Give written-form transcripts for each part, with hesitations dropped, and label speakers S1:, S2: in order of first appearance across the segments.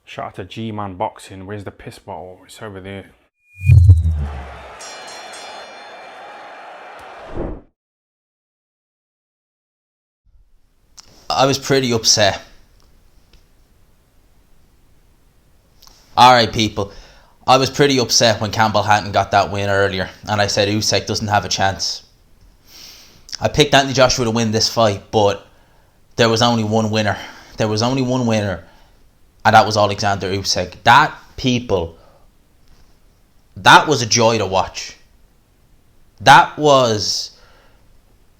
S1: Shout out to G-Man Boxing. Where's the piss bottle? It's over there.
S2: I was pretty upset. Alright, people. I was pretty upset when Campbell Hatton got that win earlier, and I said Usyk doesn't have a chance. I picked Anthony Joshua to win this fight, but there was only one winner. There was only one winner, and that was Oleksandr Usyk. That was a joy to watch. That was,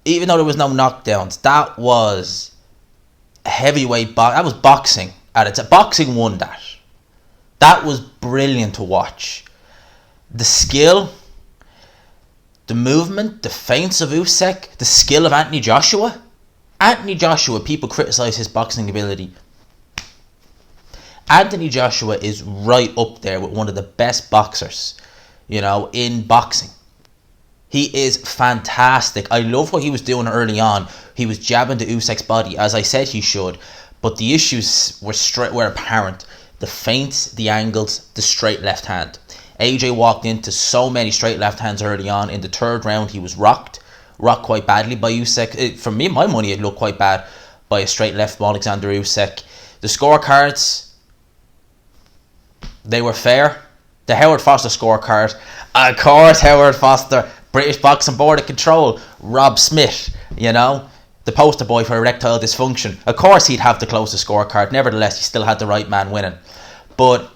S2: even though there was no knockdowns, that was heavyweight that was boxing at its boxing won that. That was brilliant to watch. The skill, the movement, the feints of Usyk, the skill of Anthony Joshua. Anthony Joshua, people criticise his boxing ability. Anthony Joshua is right up there with one of the best boxers, in boxing. He is fantastic. I love what he was doing early on. He was jabbing to Usyk's body, as I said he should, but the issues were apparent. The feints, the angles, the straight left hand. AJ walked into so many straight left hands early on. In the third round, he was rocked quite badly by Usyk. For me, my money, it looked quite bad by a straight left from Oleksandr Usyk. The scorecards, they were fair. The Howard Foster scorecard, of course, Howard Foster, British Boxing Board of Control, Rob Smith, the poster boy for erectile dysfunction. Of course he'd have the closest scorecard. Nevertheless, he still had the right man winning. But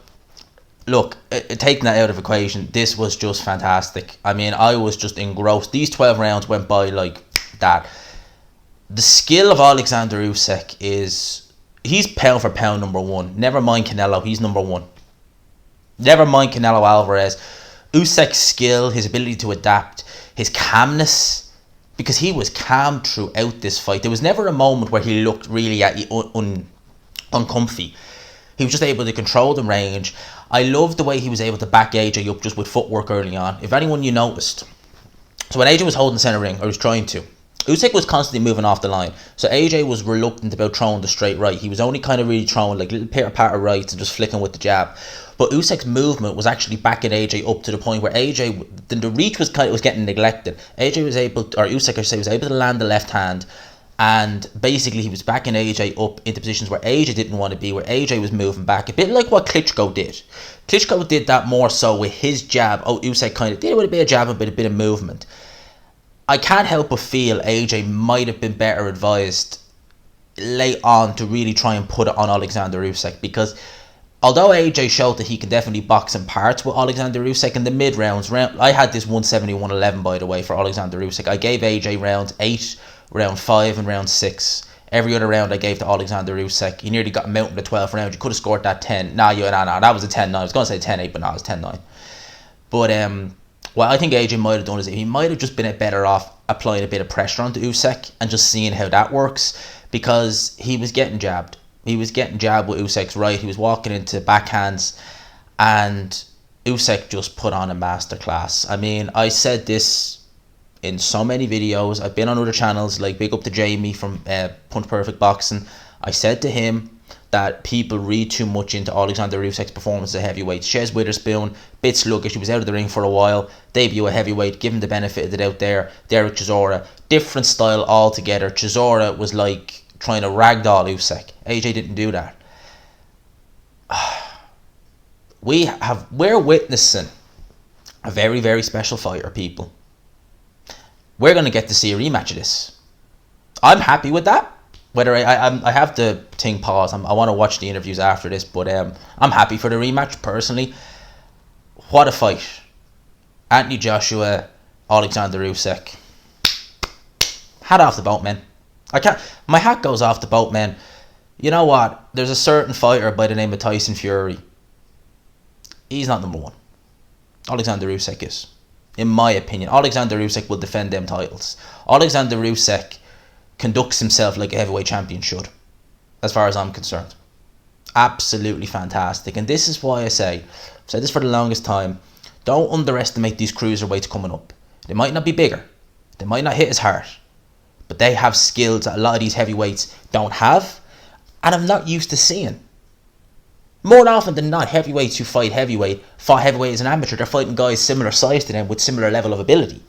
S2: look, taking that out of equation, this was just fantastic. I mean, I was just engrossed. These 12 rounds went by like that. The skill of Oleksandr Usyk he's pound for pound number one. Never mind Canelo, he's number one. Never mind Canelo Alvarez. Usyk's skill, his ability to adapt, his calmness, because he was calm throughout this fight. There was never a moment where he looked really uncomfy. He was just able to control the range. I loved the way he was able to back AJ up just with footwork early on. If anyone you noticed, so when AJ was holding the centre ring, or was trying to, Usyk was constantly moving off the line. So AJ was reluctant about throwing the straight right. He was only kind of really throwing like little pitter-patter rights and just flicking with the jab. But Usyk's movement was actually backing AJ up to the point where AJ, the reach was getting neglected. Usyk was able to land the left hand, and basically he was backing AJ up into positions where AJ didn't want to be, where AJ was moving back, a bit like what Klitschko did. Klitschko did that more so with his jab. Usyk kind of did it with a bit of jab and a bit of movement. I can't help but feel AJ might have been better advised late on to really try and put it on Oleksandr Usyk, because although AJ showed that he can definitely box in parts with Oleksandr Usyk in the mid-rounds, I had this 170-111 by the way for Oleksandr Usyk. I gave AJ round 8, round 5 and round 6. Every other round I gave to Oleksandr Usyk. He nearly got him out in the 12th round. You could have scored that 10. Nah, that was a 10-9. I was going to say 10-8, but no, it was 10-9. But what I think AJ might have done is he might have just been better off applying a bit of pressure onto Usyk and just seeing how that works, because he was getting jabbed. He was getting jabbed with Usyk's right. He was walking into backhands, and Usyk just put on a masterclass. I mean, I said this in so many videos. I've been on other channels, like big up to Jamie from Punch Perfect Boxing. I said to him that people read too much into Oleksandr Usyk's performance at heavyweight. Shez Witherspoon, bit sluggish. He was out of the ring for a while. Debut at heavyweight, give him the benefit of the doubt there. Derek Chisora, different style altogether. Chisora was like trying to ragdoll Usyk. AJ didn't do that. We're witnessing a very, very special fighter, people. We're going to get to see a rematch of this. I'm happy with that. Whether I have the thing paused, I want to watch the interviews after this, but I'm happy for the rematch personally. What a fight! Anthony Joshua, Oleksandr Usyk. Hat off the boat, man. My hat goes off the boat, man. You know what? There's a certain fighter by the name of Tyson Fury. He's not number one. Oleksandr Usyk is, in my opinion. Oleksandr Usyk will defend them titles. Oleksandr Usyk conducts himself like a heavyweight champion should, as far as I'm concerned. Absolutely fantastic. And this is why I've said this for the longest time, don't underestimate these cruiserweights coming up. They might not be bigger, they might not hit as hard, but they have skills that a lot of these heavyweights don't have, and I'm not used to seeing. More often than not, heavyweights who fight heavyweight fought heavyweight as an amateur. They're fighting guys similar size to them with similar level of ability.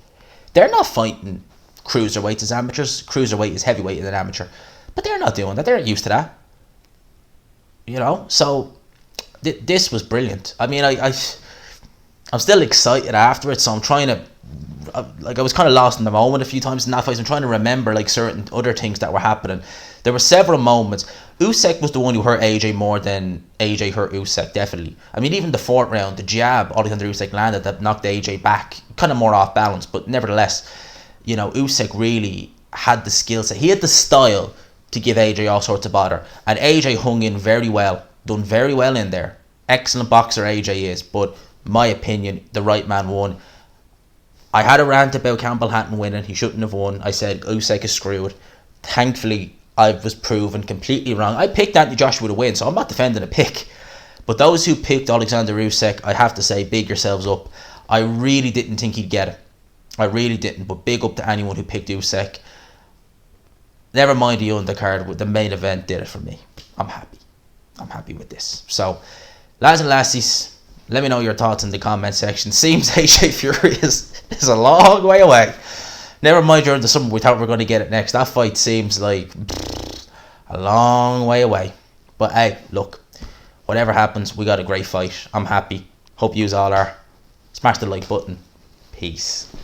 S2: They're not fighting cruiserweights as amateurs. Cruiserweight is heavyweight as an amateur. But they're not doing that. They're used to that. You know? So, this was brilliant. I mean, I'm still excited after it, so I'm trying to... I was kind of lost in the moment a few times in that fight. I'm trying to remember, certain other things that were happening. There were several moments. Usyk was the one who hurt AJ more than AJ hurt Usyk, definitely. I mean, even the fourth round, the jab Oleksandr Usyk landed that knocked AJ back, kind of more off balance, but nevertheless, Usyk really had the skill set. He had the style to give AJ all sorts of bother, and AJ hung in very well, done very well in there. Excellent boxer AJ is, but my opinion, the right man won. I had a rant about Campbell Hatton winning. He shouldn't have won. I said Usyk is screwed. Thankfully, I was proven completely wrong. I picked Anthony Joshua to win, so I'm not defending a pick. But those who picked Oleksandr Usyk, I have to say, big yourselves up. I really didn't think he'd get it. I really didn't. But big up to anyone who picked Usyk. Never mind the undercard, the main event did it for me. I'm happy. I'm happy with this. So, lads and lassies, let me know your thoughts in the comment section. Seems AJ Fury is a long way away. Never mind during the summer we thought we were going to get it next. That fight seems like a long way away. But hey, look, whatever happens, we got a great fight. I'm happy. Hope yous all are. Smash the like button. Peace.